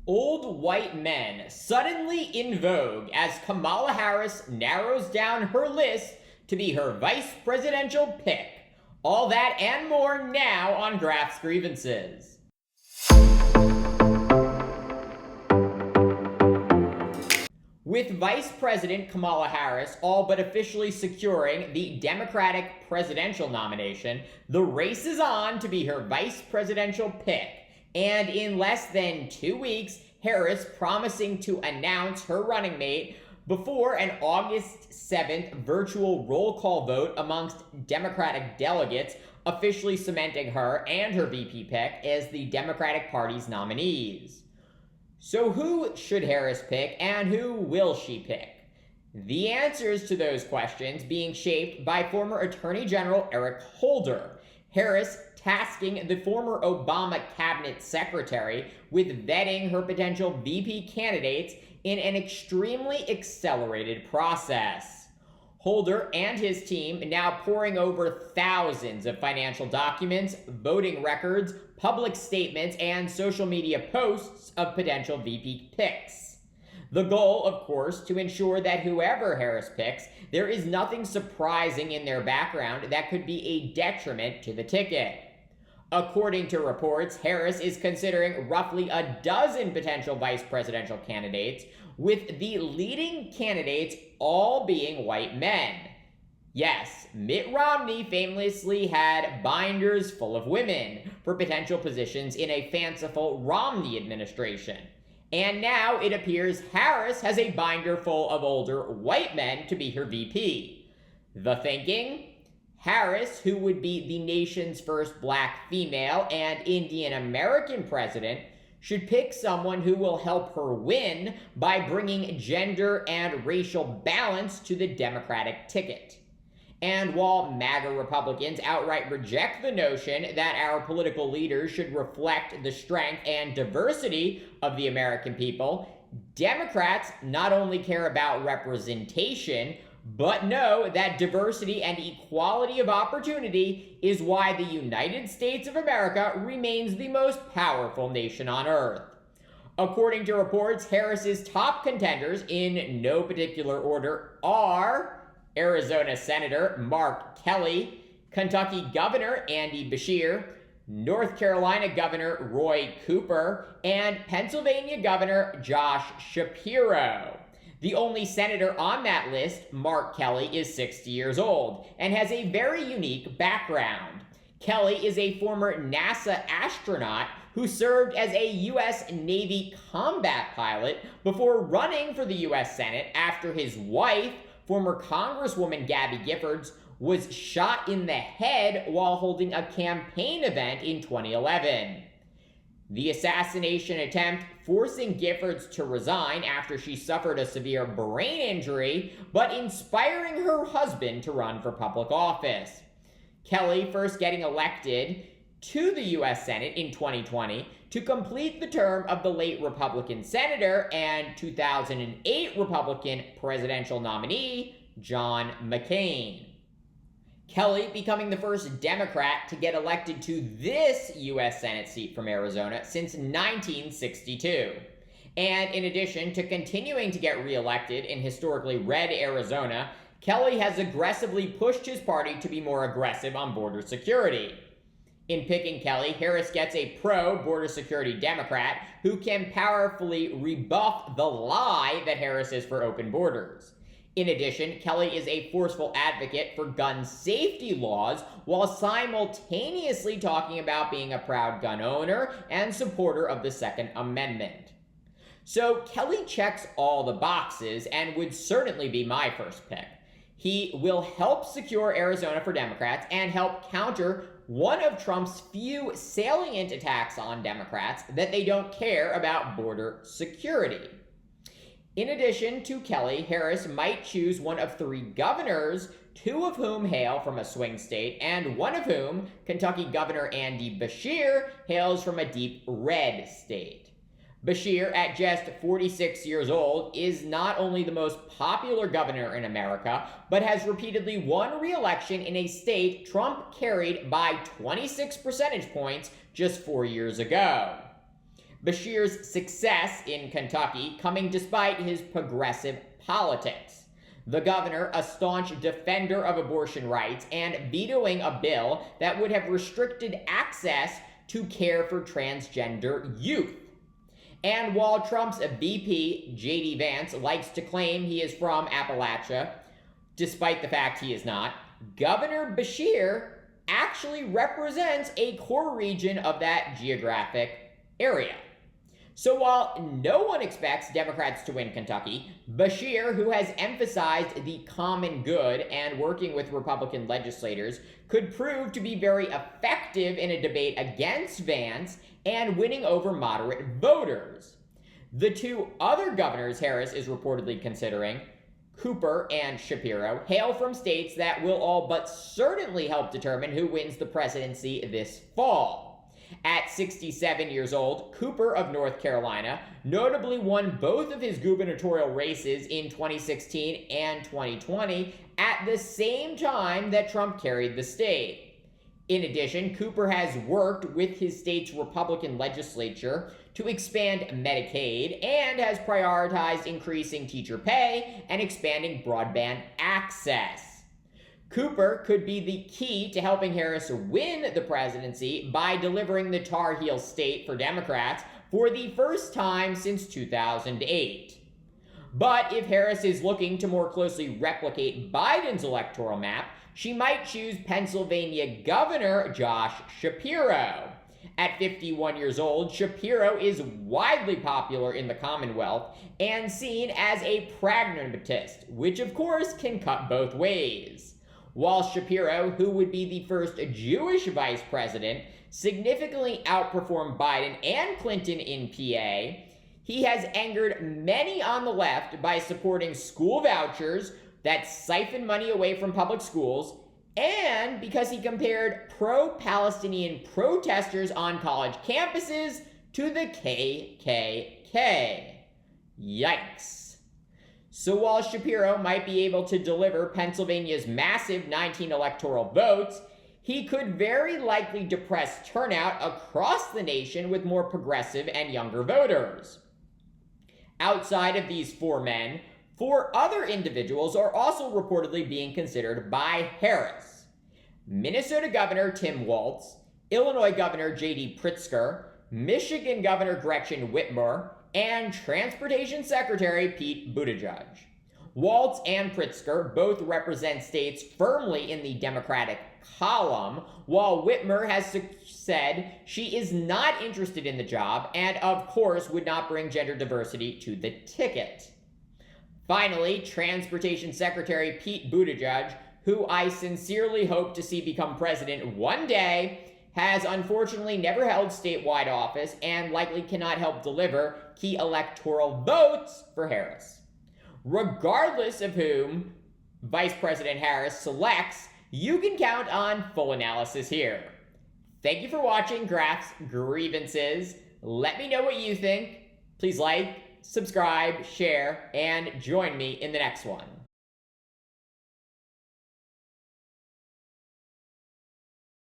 Old white men suddenly in vogue as Kamala Harris narrows down her list to be her vice presidential pick. All that and more now on Graf's Grievances. With Vice President Kamala Harris all but officially securing the Democratic presidential nomination, the race is on to be her vice presidential pick. And in less than 2 weeks, Harris promising to announce her running mate before an August 7th virtual roll call vote amongst Democratic delegates, officially cementing her and her VP pick as the Democratic Party's nominees. So who should Harris pick and who will she pick? The answers to those questions being shaped by former Attorney General Eric Holder. Harris tasking the former Obama cabinet secretary with vetting her potential VP candidates in an extremely accelerated process. Holder and his team now poring over thousands of financial documents, voting records, public statements, and social media posts of potential VP picks. The goal, of course, to ensure that whoever Harris picks, there is nothing surprising in their background that could be a detriment to the ticket. According to reports, Harris is considering roughly a dozen potential vice presidential candidates, with the leading candidates all being white men. Yes, Mitt Romney famously had binders full of women for potential positions in a fanciful Romney administration. And now it appears Harris has a binder full of older white men to be her VP. The thinking? Harris, who would be the nation's first black female and Indian American president, should pick someone who will help her win by bringing gender and racial balance to the Democratic ticket. And while MAGA Republicans outright reject the notion that our political leaders should reflect the strength and diversity of the American people, Democrats not only care about representation, but know that diversity and equality of opportunity is why the United States of America remains the most powerful nation on earth. According to reports, Harris's top contenders, in no particular order, are Arizona Senator Mark Kelly, Kentucky Governor Andy Beshear, North Carolina Governor Roy Cooper, and Pennsylvania Governor Josh Shapiro. The only senator on that list, Mark Kelly, is 60 years old and has a very unique background. Kelly is a former NASA astronaut who served as a U.S. Navy combat pilot before running for the U.S. Senate after his wife, former Congresswoman Gabby Giffords, was shot in the head while holding a campaign event in 2011. The assassination attempt forcing Giffords to resign after she suffered a severe brain injury, but inspiring her husband to run for public office. Kelly first getting elected to the U.S. Senate in 2020 to complete the term of the late Republican senator and 2008 Republican presidential nominee, John McCain. Kelly becoming the first Democrat to get elected to this U.S. Senate seat from Arizona since 1962. And in addition to continuing to get reelected in historically red Arizona, Kelly has aggressively pushed his party to be more aggressive on border security. In picking Kelly, Harris gets a pro-border security Democrat who can powerfully rebuff the lie that Harris is for open borders. In addition, Kelly is a forceful advocate for gun safety laws while simultaneously talking about being a proud gun owner and supporter of the Second Amendment. So Kelly checks all the boxes and would certainly be my first pick. He will help secure Arizona for Democrats and help counter one of Trump's few salient attacks on Democrats that they don't care about border security. In addition to Kelly, Harris might choose one of 3 governors, 2 of whom hail from a swing state, and one of whom, Kentucky Governor Andy Beshear, hails from a deep red state. Beshear, at just 46 years old, is not only the most popular governor in America, but has repeatedly won re-election in a state Trump carried by 26 percentage points just 4 years ago. Beshear's success in Kentucky coming despite his progressive politics. The governor, a staunch defender of abortion rights, and vetoing a bill that would have restricted access to care for transgender youth. And while Trump's VP, J.D. Vance, likes to claim he is from Appalachia, despite the fact he is not, Governor Beshear actually represents a core region of that geographic area. So while no one expects Democrats to win Kentucky, Beshear, who has emphasized the common good and working with Republican legislators, could prove to be very effective in a debate against Vance and winning over moderate voters. The two other governors Harris is reportedly considering, Cooper and Shapiro, hail from states that will all but certainly help determine who wins the presidency this fall. At 67 years old, Cooper of North Carolina notably won both of his gubernatorial races in 2016 and 2020 at the same time that Trump carried the state. In addition, Cooper has worked with his state's Republican legislature to expand Medicaid and has prioritized increasing teacher pay and expanding broadband access. Cooper could be the key to helping Harris win the presidency by delivering the Tar Heel state for Democrats for the first time since 2008. But if Harris is looking to more closely replicate Biden's electoral map, she might choose Pennsylvania Governor Josh Shapiro. At 51 years old, Shapiro is widely popular in the Commonwealth and seen as a pragmatist, which of course can cut both ways. While Shapiro, who would be the first Jewish vice president, significantly outperformed Biden and Clinton in PA, he has angered many on the left by supporting school vouchers that siphon money away from public schools, and because he compared pro-Palestinian protesters on college campuses to the KKK. Yikes. So while Shapiro might be able to deliver Pennsylvania's massive 19 electoral votes, he could very likely depress turnout across the nation with more progressive and younger voters. Outside of these four men, four other individuals are also reportedly being considered by Harris. Minnesota Governor Tim Walz, Illinois Governor J.D. Pritzker, Michigan Governor Gretchen Whitmer, and Transportation Secretary Pete Buttigieg. Walz and Pritzker both represent states firmly in the Democratic column, while Whitmer has said she is not interested in the job and, of course, would not bring gender diversity to the ticket. Finally, Transportation Secretary Pete Buttigieg, who I sincerely hope to see become president one day, has unfortunately never held statewide office and likely cannot help deliver key electoral votes for Harris. Regardless of whom Vice President Harris selects, you can count on full analysis here. Thank you for watching Graph's Grievances. Let me know what you think. Please like, subscribe, share, and join me in the next one.